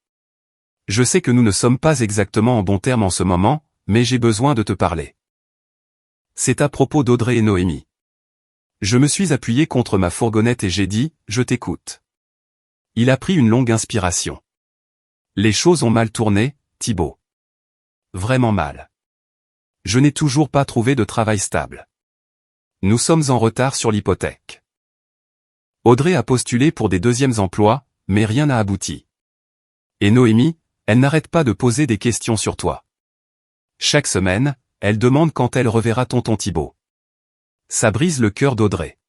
Je sais que nous ne sommes pas exactement en bons termes en ce moment, mais j'ai besoin de te parler. C'est à propos d'Audrey et Noémie. Je me suis appuyé contre ma fourgonnette et j'ai dit, je t'écoute. Il a pris une longue inspiration. Les choses ont mal tourné, Thibaut. Vraiment mal. Je n'ai toujours pas trouvé de travail stable. Nous sommes en retard sur l'hypothèque. Audrey a postulé pour des deuxièmes emplois, mais rien n'a abouti. Et Noémie, elle n'arrête pas de poser des questions sur toi. Chaque semaine, elle demande quand elle reverra tonton Thibaut. Ça brise le cœur d'Audrey.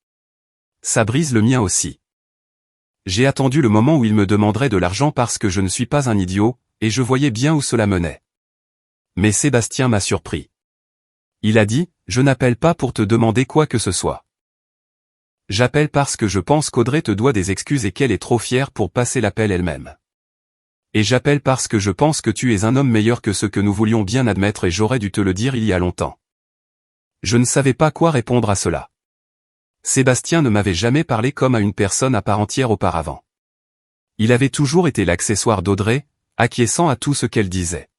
Ça brise le mien aussi. J'ai attendu le moment où il me demanderait de l'argent parce que je ne suis pas un idiot, et je voyais bien où cela menait. Mais Sébastien m'a surpris. Il a dit, je n'appelle pas pour te demander quoi que ce soit. J'appelle parce que je pense qu'Audrey te doit des excuses et qu'elle est trop fière pour passer l'appel elle-même. Et j'appelle parce que je pense que tu es un homme meilleur que ce que nous voulions bien admettre et j'aurais dû te le dire il y a longtemps. Je ne savais pas quoi répondre à cela. Sébastien ne m'avait jamais parlé comme à une personne à part entière auparavant. Il avait toujours été l'accessoire d'Audrey, acquiesçant à tout ce qu'elle disait.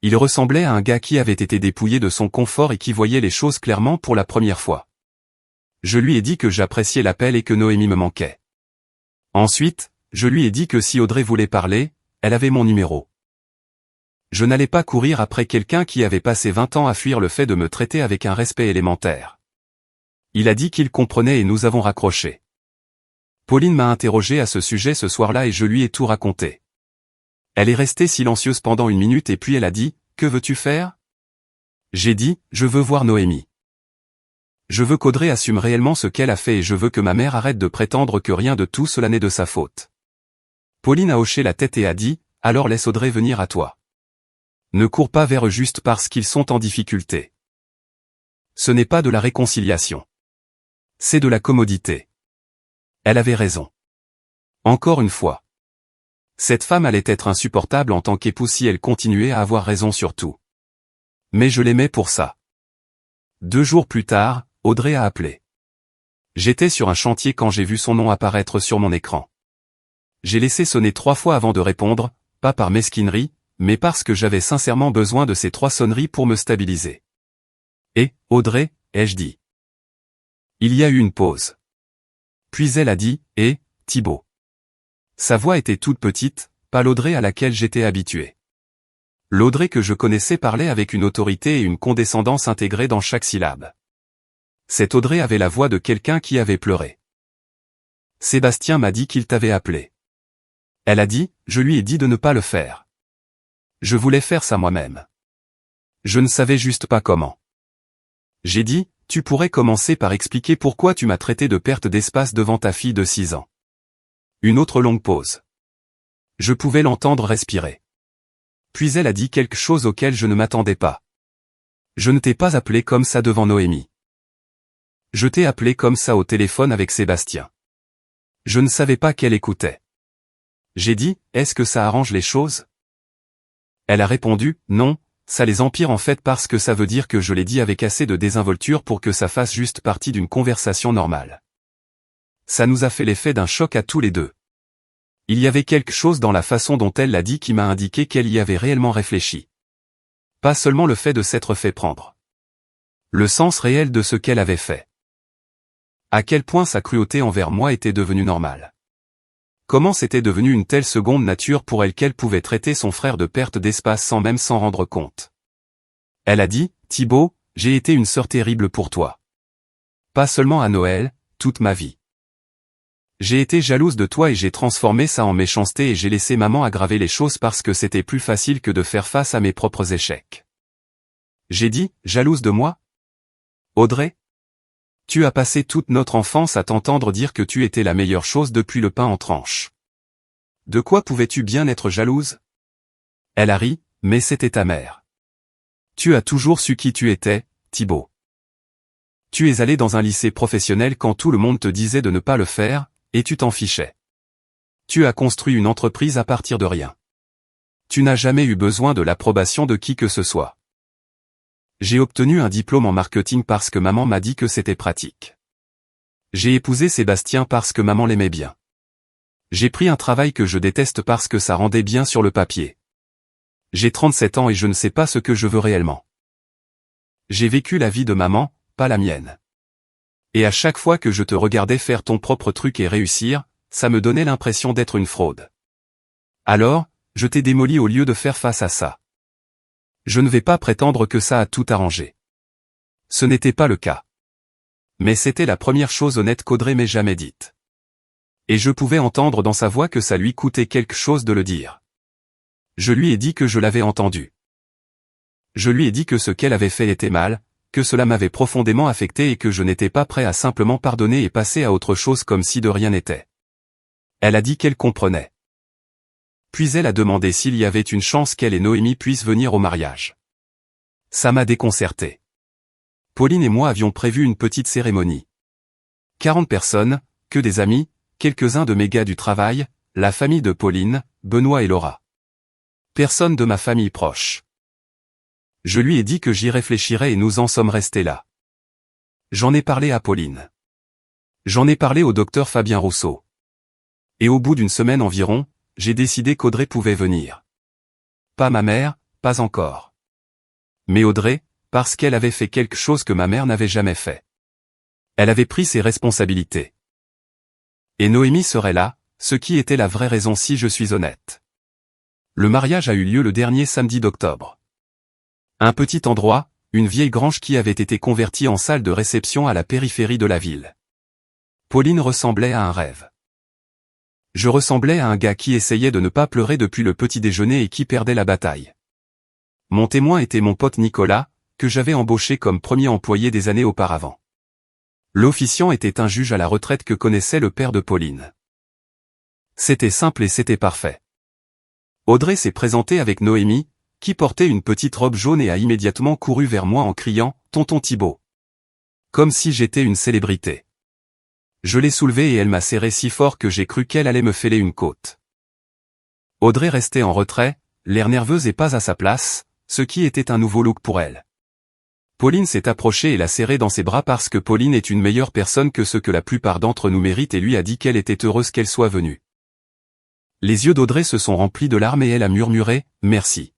Il ressemblait à un gars qui avait été dépouillé de son confort et qui voyait les choses clairement pour la première fois. Je lui ai dit que j'appréciais l'appel et que Noémie me manquait. Ensuite, je lui ai dit que si Audrey voulait parler, elle avait mon numéro. Je n'allais pas courir après quelqu'un qui avait passé 20 ans à fuir le fait de me traiter avec un respect élémentaire. Il a dit qu'il comprenait et nous avons raccroché. Pauline m'a interrogé à ce sujet ce soir-là et je lui ai tout raconté. Elle est restée silencieuse pendant 1 minute et puis elle a dit, « Que veux-tu faire ?» J'ai dit, « Je veux voir Noémie. Je veux qu'Audrey assume réellement ce qu'elle a fait et je veux que ma mère arrête de prétendre que rien de tout cela n'est de sa faute. » Pauline a hoché la tête et a dit, « Alors laisse Audrey venir à toi. Ne cours pas vers eux juste parce qu'ils sont en difficulté. Ce n'est pas de la réconciliation. C'est de la commodité. » Elle avait raison. Encore une fois. Cette femme allait être insupportable en tant qu'épouse si elle continuait à avoir raison sur tout. Mais je l'aimais pour ça. 2 jours plus tard, Audrey a appelé. J'étais sur un chantier quand j'ai vu son nom apparaître sur mon écran. J'ai laissé sonner 3 fois avant de répondre, pas par mesquinerie, mais parce que j'avais sincèrement besoin de ces 3 sonneries pour me stabiliser. Et, Audrey, ai-je dit. Il y a eu une pause. Puis elle a dit, Thibaut. Sa voix était toute petite, pas l'Audrey à laquelle j'étais habitué. L'Audrey que je connaissais parlait avec une autorité et une condescendance intégrées dans chaque syllabe. Cette Audrey avait la voix de quelqu'un qui avait pleuré. Sébastien m'a dit qu'il t'avait appelé. Elle a dit, je lui ai dit de ne pas le faire. Je voulais faire ça moi-même. Je ne savais juste pas comment. J'ai dit, tu pourrais commencer par expliquer pourquoi tu m'as traité de perte d'espace devant ta fille de 6 ans. Une autre longue pause. Je pouvais l'entendre respirer. Puis elle a dit quelque chose auquel je ne m'attendais pas. Je ne t'ai pas appelé comme ça devant Noémie. Je t'ai appelé comme ça au téléphone avec Sébastien. Je ne savais pas qu'elle écoutait. J'ai dit, est-ce que ça arrange les choses? Elle a répondu, non, ça les empire en fait parce que ça veut dire que je l'ai dit avec assez de désinvolture pour que ça fasse juste partie d'une conversation normale. Ça nous a fait l'effet d'un choc à tous les deux. Il y avait quelque chose dans la façon dont elle l'a dit qui m'a indiqué qu'elle y avait réellement réfléchi. Pas seulement le fait de s'être fait prendre. Le sens réel de ce qu'elle avait fait. À quel point sa cruauté envers moi était devenue normale. Comment c'était devenu une telle seconde nature pour elle qu'elle pouvait traiter son frère de perte d'espace sans même s'en rendre compte. Elle a dit, Thibaut, j'ai été une sœur terrible pour toi. Pas seulement à Noël, toute ma vie. J'ai été jalouse de toi et j'ai transformé ça en méchanceté et j'ai laissé maman aggraver les choses parce que c'était plus facile que de faire face à mes propres échecs. J'ai dit, jalouse de moi? Audrey? Tu as passé toute notre enfance à t'entendre dire que tu étais la meilleure chose depuis le pain en tranches. De quoi pouvais-tu bien être jalouse? Elle a ri, mais c'était ta mère. Tu as toujours su qui tu étais, Thibaut. Tu es allé dans un lycée professionnel quand tout le monde te disait de ne pas le faire, et tu t'en fichais. Tu as construit une entreprise à partir de rien. Tu n'as jamais eu besoin de l'approbation de qui que ce soit. J'ai obtenu un diplôme en marketing parce que maman m'a dit que c'était pratique. J'ai épousé Sébastien parce que maman l'aimait bien. J'ai pris un travail que je déteste parce que ça rendait bien sur le papier. J'ai 37 ans et je ne sais pas ce que je veux réellement. J'ai vécu la vie de maman, pas la mienne. Et à chaque fois que je te regardais faire ton propre truc et réussir, ça me donnait l'impression d'être une fraude. Alors, je t'ai démoli au lieu de faire face à ça. Je ne vais pas prétendre que ça a tout arrangé. Ce n'était pas le cas. Mais c'était la première chose honnête qu'Audrey m'ait jamais dite. Et je pouvais entendre dans sa voix que ça lui coûtait quelque chose de le dire. Je lui ai dit que je l'avais entendu. Je lui ai dit que ce qu'elle avait fait était mal, que cela m'avait profondément affecté et que je n'étais pas prêt à simplement pardonner et passer à autre chose comme si de rien n'était. Elle a dit qu'elle comprenait. Puis elle a demandé s'il y avait une chance qu'elle et Noémie puissent venir au mariage. Ça m'a déconcerté. Pauline et moi avions prévu une petite cérémonie. 40 personnes, que des amis, quelques-uns de mes gars du travail, la famille de Pauline, Benoît et Laura. Personne de ma famille proche. Je lui ai dit que j'y réfléchirais et nous en sommes restés là. J'en ai parlé à Pauline. J'en ai parlé au docteur Fabien Rousseau. Et au bout d'une semaine environ, j'ai décidé qu'Audrey pouvait venir. Pas ma mère, pas encore. Mais Audrey, parce qu'elle avait fait quelque chose que ma mère n'avait jamais fait. Elle avait pris ses responsabilités. Et Noémie serait là, ce qui était la vraie raison si je suis honnête. Le mariage a eu lieu le dernier samedi d'octobre. Un petit endroit, une vieille grange qui avait été convertie en salle de réception à la périphérie de la ville. Pauline ressemblait à un rêve. Je ressemblais à un gars qui essayait de ne pas pleurer depuis le petit déjeuner et qui perdait la bataille. Mon témoin était mon pote Nicolas, que j'avais embauché comme premier employé des années auparavant. L'officiant était un juge à la retraite que connaissait le père de Pauline. C'était simple et c'était parfait. Audrey s'est présentée avec Noémie, qui portait une petite robe jaune et a immédiatement couru vers moi en criant « Tonton Thibault !» Comme si j'étais une célébrité. Je l'ai soulevée et elle m'a serré si fort que j'ai cru qu'elle allait me fêler une côte. Audrey restait en retrait, l'air nerveuse et pas à sa place, ce qui était un nouveau look pour elle. Pauline s'est approchée et l'a serrée dans ses bras parce que Pauline est une meilleure personne que ce que la plupart d'entre nous méritent et lui a dit qu'elle était heureuse qu'elle soit venue. Les yeux d'Audrey se sont remplis de larmes et elle a murmuré « Merci ».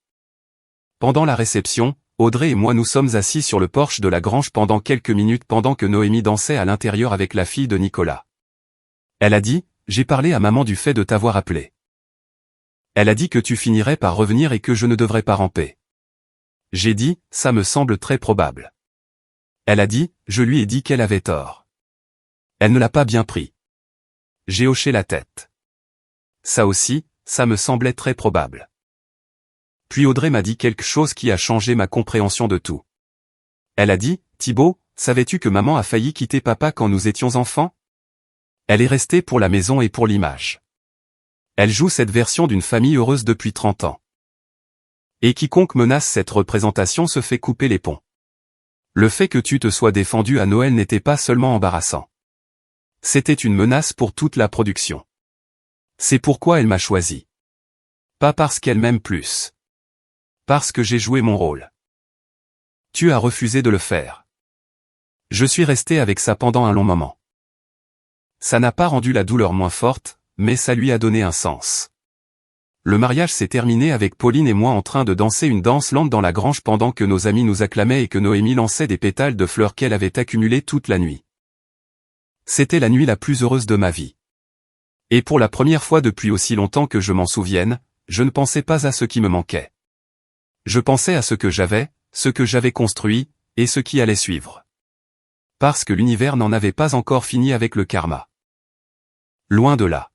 Pendant la réception, Audrey et moi nous sommes assis sur le porche de la grange pendant quelques minutes pendant que Noémie dansait à l'intérieur avec la fille de Nicolas. Elle a dit « J'ai parlé à maman du fait de t'avoir appelé. Elle a dit que tu finirais par revenir et que je ne devrais pas ramper. » J'ai dit « Ça me semble très probable. » Elle a dit « Je lui ai dit qu'elle avait tort. » Elle ne l'a pas bien pris. J'ai hoché la tête. Ça aussi, ça me semblait très probable. Puis Audrey m'a dit quelque chose qui a changé ma compréhension de tout. Elle a dit, « Thibault, savais-tu que maman a failli quitter papa quand nous étions enfants? Elle est restée pour la maison et pour l'image. Elle joue cette version d'une famille heureuse depuis 30 ans. Et quiconque menace cette représentation se fait couper les ponts. Le fait que tu te sois défendu à Noël n'était pas seulement embarrassant. C'était une menace pour toute la production. C'est pourquoi elle m'a choisi. Pas parce qu'elle m'aime plus. Parce que j'ai joué mon rôle. Tu as refusé de le faire. Je suis resté avec ça pendant un long moment. Ça n'a pas rendu la douleur moins forte, mais ça lui a donné un sens. Le mariage s'est terminé avec Pauline et moi en train de danser une danse lente dans la grange pendant que nos amis nous acclamaient et que Noémie lançait des pétales de fleurs qu'elle avait accumulés toute la nuit. C'était la nuit la plus heureuse de ma vie. Et pour la première fois depuis aussi longtemps que je m'en souvienne, je ne pensais pas à ce qui me manquait. Je pensais à ce que j'avais construit, et ce qui allait suivre. Parce que l'univers n'en avait pas encore fini avec le karma. Loin de là.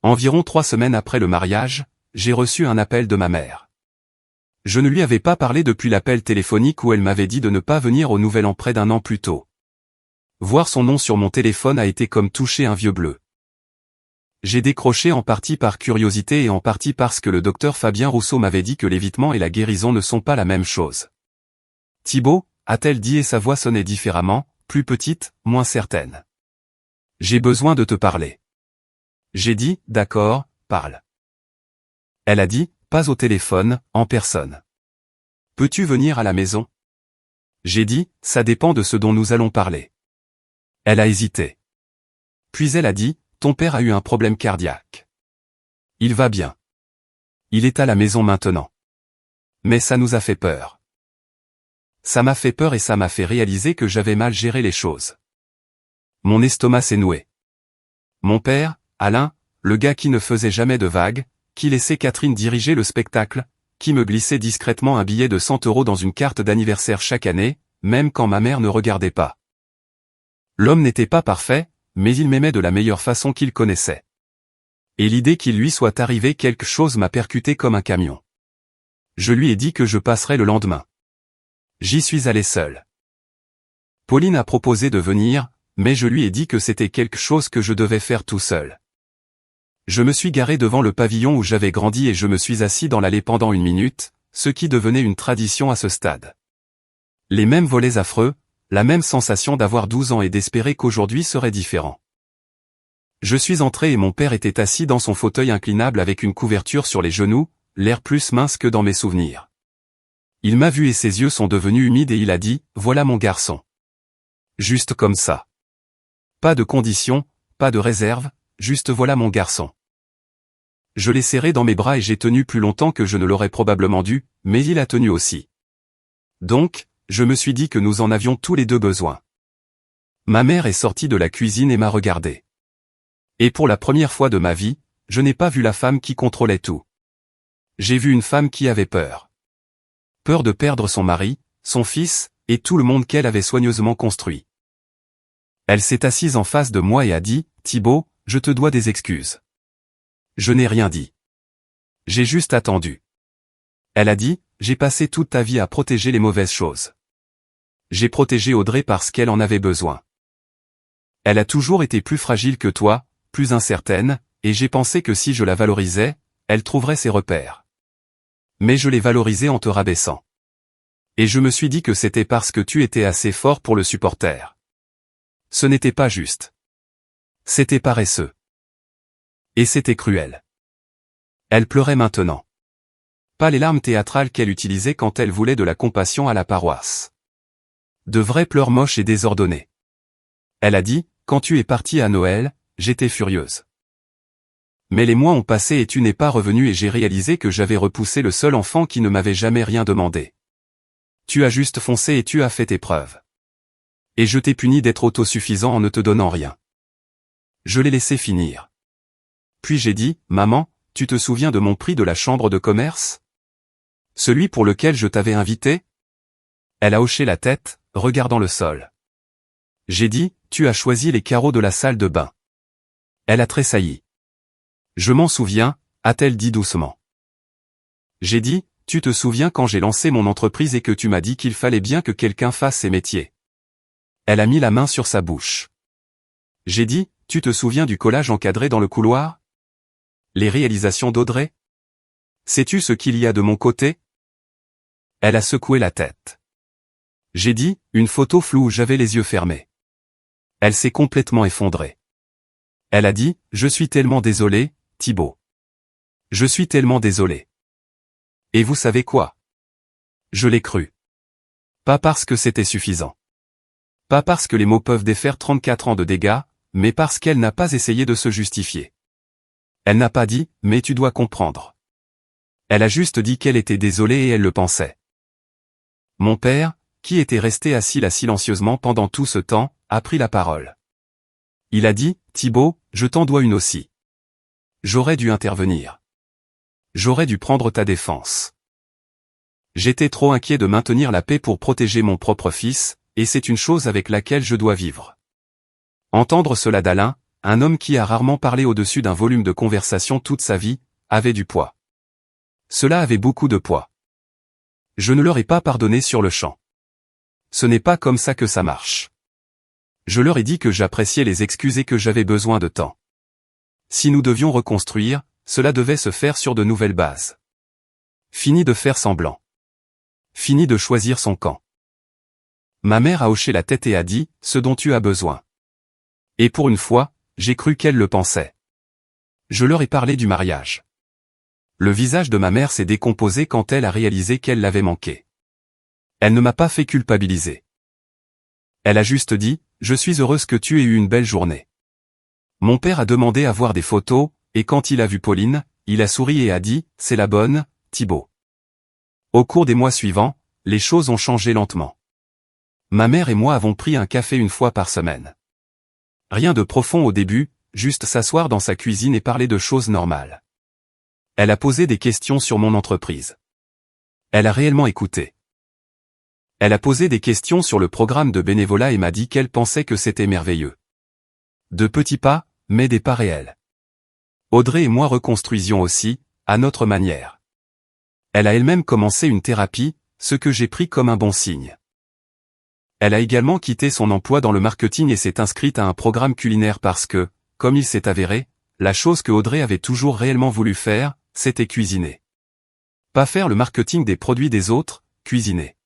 Environ 3 semaines après le mariage, j'ai reçu un appel de ma mère. Je ne lui avais pas parlé depuis l'appel téléphonique où elle m'avait dit de ne pas venir au Nouvel An près d'un an plus tôt. Voir son nom sur mon téléphone a été comme toucher un vieux bleu. J'ai décroché en partie par curiosité et en partie parce que le docteur Fabien Rousseau m'avait dit que l'évitement et la guérison ne sont pas la même chose. « Thibault » a-t-elle dit et sa voix sonnait différemment, plus petite, moins certaine. « J'ai besoin de te parler. » J'ai dit « D'accord, parle. » Elle a dit « Pas au téléphone, en personne. Peux-tu venir à la maison ? J'ai dit, ça dépend de ce dont nous allons parler. Elle a hésité. Puis elle a dit, ton père a eu un problème cardiaque. Il va bien. Il est à la maison maintenant. Mais ça nous a fait peur. Ça m'a fait peur et ça m'a fait réaliser que j'avais mal géré les choses. Mon estomac s'est noué. Mon père, Alain, le gars qui ne faisait jamais de vagues, qui laissait Catherine diriger le spectacle, qui me glissait discrètement un billet de 100 € dans une carte d'anniversaire chaque année, même quand ma mère ne regardait pas. L'homme n'était pas parfait, mais il m'aimait de la meilleure façon qu'il connaissait. Et l'idée qu'il lui soit arrivé quelque chose m'a percuté comme un camion. Je lui ai dit que je passerais le lendemain. J'y suis allé seul. Pauline a proposé de venir, mais je lui ai dit que c'était quelque chose que je devais faire tout seul. Je me suis garé devant le pavillon où j'avais grandi et je me suis assis dans l'allée pendant 1 minute, ce qui devenait une tradition à ce stade. Les mêmes volets affreux, la même sensation d'avoir 12 ans et d'espérer qu'aujourd'hui serait différent. Je suis entré et mon père était assis dans son fauteuil inclinable avec une couverture sur les genoux, l'air plus mince que dans mes souvenirs. Il m'a vu et ses yeux sont devenus humides et il a dit, « Voilà mon garçon. » Juste comme ça. Pas de conditions, pas de réserve, juste voilà mon garçon. Je l'ai serré dans mes bras et j'ai tenu plus longtemps que je ne l'aurais probablement dû, mais il a tenu aussi. Donc, je me suis dit que nous en avions tous les deux besoin. Ma mère est sortie de la cuisine et m'a regardé. Et pour la première fois de ma vie, je n'ai pas vu la femme qui contrôlait tout. J'ai vu une femme qui avait peur. Peur de perdre son mari, son fils, et tout le monde qu'elle avait soigneusement construit. Elle s'est assise en face de moi et a dit, « Thibaut, je te dois des excuses. » Je n'ai rien dit. J'ai juste attendu. Elle a dit, « J'ai passé toute ta vie à protéger les mauvaises choses. J'ai protégé Audrey parce qu'elle en avait besoin. Elle a toujours été plus fragile que toi, plus incertaine, et j'ai pensé que si je la valorisais, elle trouverait ses repères. Mais je l'ai valorisée en te rabaissant. Et je me suis dit que c'était parce que tu étais assez fort pour le supporter. Ce n'était pas juste. C'était paresseux. Et c'était cruel. » Elle pleurait maintenant. Pas les larmes théâtrales qu'elle utilisait quand elle voulait de la compassion à la paroisse. De vrais pleurs moches et désordonnés. Elle a dit, « Quand tu es parti à Noël, j'étais furieuse. Mais les mois ont passé et tu n'es pas revenu et j'ai réalisé que j'avais repoussé le seul enfant qui ne m'avait jamais rien demandé. Tu as juste foncé et tu as fait tes preuves. Et je t'ai puni d'être autosuffisant en ne te donnant rien. » Je l'ai laissé finir. Puis j'ai dit, « Maman, tu te souviens de mon prix de la chambre de commerce? Celui pour lequel je t'avais invité ?» Elle a hoché la tête, regardant le sol. J'ai dit, « Tu as choisi les carreaux de la salle de bain. » Elle a tressailli. « Je m'en souviens », a-t-elle dit doucement. J'ai dit, « Tu te souviens quand j'ai lancé mon entreprise et que tu m'as dit qu'il fallait bien que quelqu'un fasse ces métiers ?» Elle a mis la main sur sa bouche. J'ai dit, « Tu te souviens du collage encadré dans le couloir? Les réalisations d'Audrey? Sais-tu ce qu'il y a de mon côté? » Elle a secoué la tête. J'ai dit, « Une photo floue où j'avais les yeux fermés. » Elle s'est complètement effondrée. Elle a dit, « Je suis tellement désolée, Thibaut. Je suis tellement désolée. » Et vous savez quoi? Je l'ai cru. Pas parce que c'était suffisant. Pas parce que les mots peuvent défaire 34 ans de dégâts, mais parce qu'elle n'a pas essayé de se justifier. Elle n'a pas dit, « Mais tu dois comprendre. » Elle a juste dit qu'elle était désolée et elle le pensait. Mon père, qui était resté assis là silencieusement pendant tout ce temps, a pris la parole. Il a dit, « Thibaut, je t'en dois une aussi. J'aurais dû intervenir. J'aurais dû prendre ta défense. J'étais trop inquiet de maintenir la paix pour protéger mon propre fils, et c'est une chose avec laquelle je dois vivre. » Entendre cela d'Alain, un homme qui a rarement parlé au-dessus d'un volume de conversation toute sa vie, avait du poids. Cela avait beaucoup de poids. Je ne leur ai pas pardonné sur le champ. Ce n'est pas comme ça que ça marche. Je leur ai dit que j'appréciais les excuses et que j'avais besoin de temps. Si nous devions reconstruire, cela devait se faire sur de nouvelles bases. Fini de faire semblant. Fini de choisir son camp. Ma mère a hoché la tête et a dit, « Ce dont tu as besoin. » Et pour une fois, j'ai cru qu'elle le pensait. Je leur ai parlé du mariage. Le visage de ma mère s'est décomposé quand elle a réalisé qu'elle l'avait manqué. Elle ne m'a pas fait culpabiliser. Elle a juste dit, je suis heureuse que tu aies eu une belle journée. Mon père a demandé à voir des photos, et quand il a vu Pauline, il a souri et a dit, c'est la bonne, Thibaut. Au cours des mois suivants, les choses ont changé lentement. Ma mère et moi avons pris un café une fois par semaine. Rien de profond au début, juste s'asseoir dans sa cuisine et parler de choses normales. Elle a posé des questions sur mon entreprise. Elle a réellement écouté. Elle a posé des questions sur le programme de bénévolat et m'a dit qu'elle pensait que c'était merveilleux. De petits pas, mais des pas réels. Audrey et moi reconstruisions aussi, à notre manière. Elle a elle-même commencé une thérapie, ce que j'ai pris comme un bon signe. Elle a également quitté son emploi dans le marketing et s'est inscrite à un programme culinaire parce que, comme il s'est avéré, la chose que Audrey avait toujours réellement voulu faire, c'était cuisiner. Pas faire le marketing des produits des autres, cuisiner.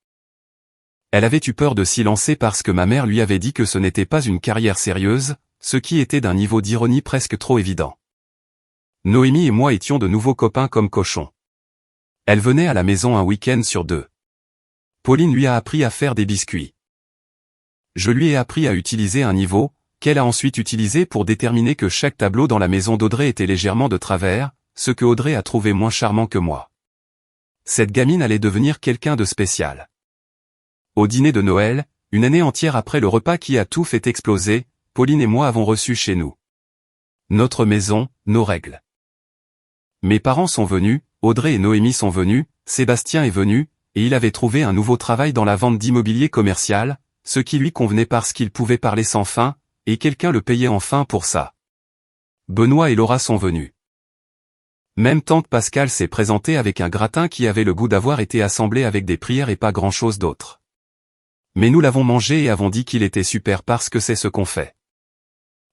Elle avait eu peur de s'y lancer parce que ma mère lui avait dit que ce n'était pas une carrière sérieuse, ce qui était d'un niveau d'ironie presque trop évident. Noémie et moi étions de nouveaux copains comme cochons. Elle venait à la maison un week-end sur 2. Pauline lui a appris à faire des biscuits. Je lui ai appris à utiliser un niveau, qu'elle a ensuite utilisé pour déterminer que chaque tableau dans la maison d'Audrey était légèrement de travers, ce que Audrey a trouvé moins charmant que moi. Cette gamine allait devenir quelqu'un de spécial. Au dîner de Noël, une année entière après le repas qui a tout fait exploser, Pauline et moi avons reçu chez nous. Notre maison, nos règles. Mes parents sont venus, Audrey et Noémie sont venus, Sébastien est venu, et il avait trouvé un nouveau travail dans la vente d'immobilier commercial, ce qui lui convenait parce qu'il pouvait parler sans fin, et quelqu'un le payait enfin pour ça. Benoît et Laura sont venus. Même tante Pascal s'est présentée avec un gratin qui avait le goût d'avoir été assemblé avec des prières et pas grand-chose d'autre. Mais nous l'avons mangé et avons dit qu'il était super parce que c'est ce qu'on fait.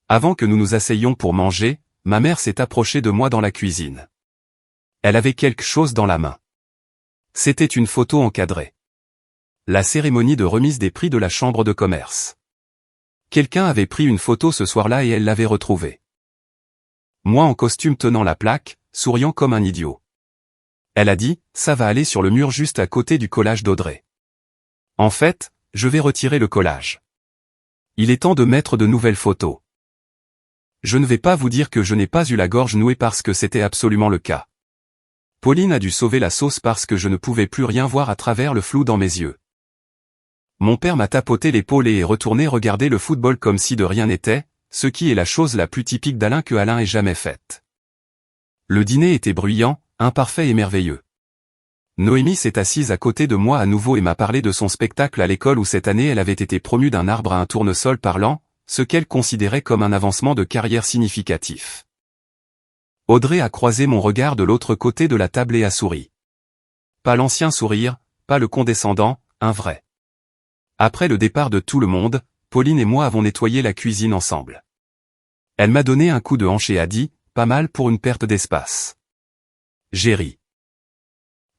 Avant que nous nous asseyions pour manger, ma mère s'est approchée de moi dans la cuisine. Elle avait quelque chose dans la main. C'était une photo encadrée. La cérémonie de remise des prix de la chambre de commerce. Quelqu'un avait pris une photo ce soir-là et elle l'avait retrouvée. Moi en costume tenant la plaque, souriant comme un idiot. Elle a dit, ça va aller sur le mur juste à côté du collage d'Audrey. En fait, je vais retirer le collage. Il est temps de mettre de nouvelles photos. Je ne vais pas vous dire que je n'ai pas eu la gorge nouée parce que c'était absolument le cas. Pauline a dû sauver la sauce parce que je ne pouvais plus rien voir à travers le flou dans mes yeux. Mon père m'a tapoté l'épaule et est retourné regarder le football comme si de rien n'était, ce qui est la chose la plus typique d'Alain que Alain ait jamais faite. Le dîner était bruyant, imparfait et merveilleux. Noémie s'est assise à côté de moi à nouveau et m'a parlé de son spectacle à l'école où cette année elle avait été promue d'un arbre à un tournesol parlant, ce qu'elle considérait comme un avancement de carrière significatif. Audrey a croisé mon regard de l'autre côté de la table et a souri. Pas l'ancien sourire, pas le condescendant, un vrai. Après le départ de tout le monde, Pauline et moi avons nettoyé la cuisine ensemble. Elle m'a donné un coup de hanche et a dit, pas mal pour une perte d'espace. J'ai ri.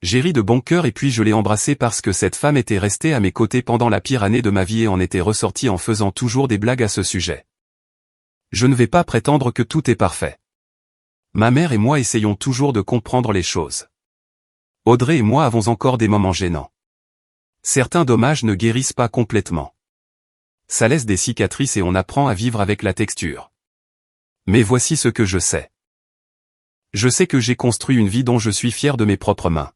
J'ai ri de bon cœur et puis je l'ai embrassée parce que cette femme était restée à mes côtés pendant la pire année de ma vie et en était ressortie en faisant toujours des blagues à ce sujet. Je ne vais pas prétendre que tout est parfait. Ma mère et moi essayons toujours de comprendre les choses. Audrey et moi avons encore des moments gênants. Certains dommages ne guérissent pas complètement. Ça laisse des cicatrices et on apprend à vivre avec la texture. Mais voici ce que je sais. Je sais que j'ai construit une vie dont je suis fier de mes propres mains.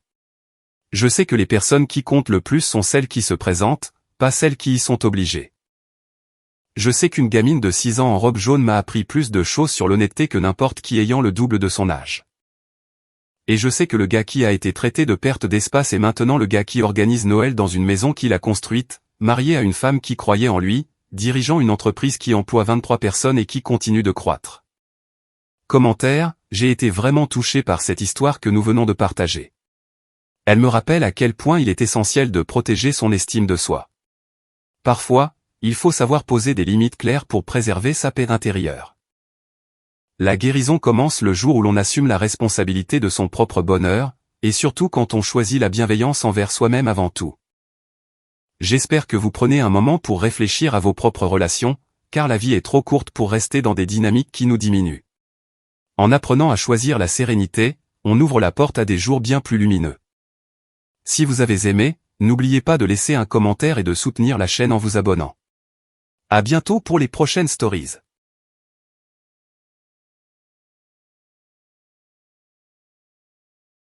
Je sais que les personnes qui comptent le plus sont celles qui se présentent, pas celles qui y sont obligées. Je sais qu'une gamine de 6 ans en robe jaune m'a appris plus de choses sur l'honnêteté que n'importe qui ayant le double de son âge. Et je sais que le gars qui a été traité de perte d'espace est maintenant le gars qui organise Noël dans une maison qu'il a construite, marié à une femme qui croyait en lui, dirigeant une entreprise qui emploie 23 personnes et qui continue de croître. Commentaire, j'ai été vraiment touché par cette histoire que nous venons de partager. Elle me rappelle à quel point il est essentiel de protéger son estime de soi. Parfois, il faut savoir poser des limites claires pour préserver sa paix intérieure. La guérison commence le jour où l'on assume la responsabilité de son propre bonheur, et surtout quand on choisit la bienveillance envers soi-même avant tout. J'espère que vous prenez un moment pour réfléchir à vos propres relations, car la vie est trop courte pour rester dans des dynamiques qui nous diminuent. En apprenant à choisir la sérénité, on ouvre la porte à des jours bien plus lumineux. Si vous avez aimé, N'oubliez pas de laisser un commentaire et de soutenir la chaîne en vous abonnant. À bientôt pour les prochaines stories.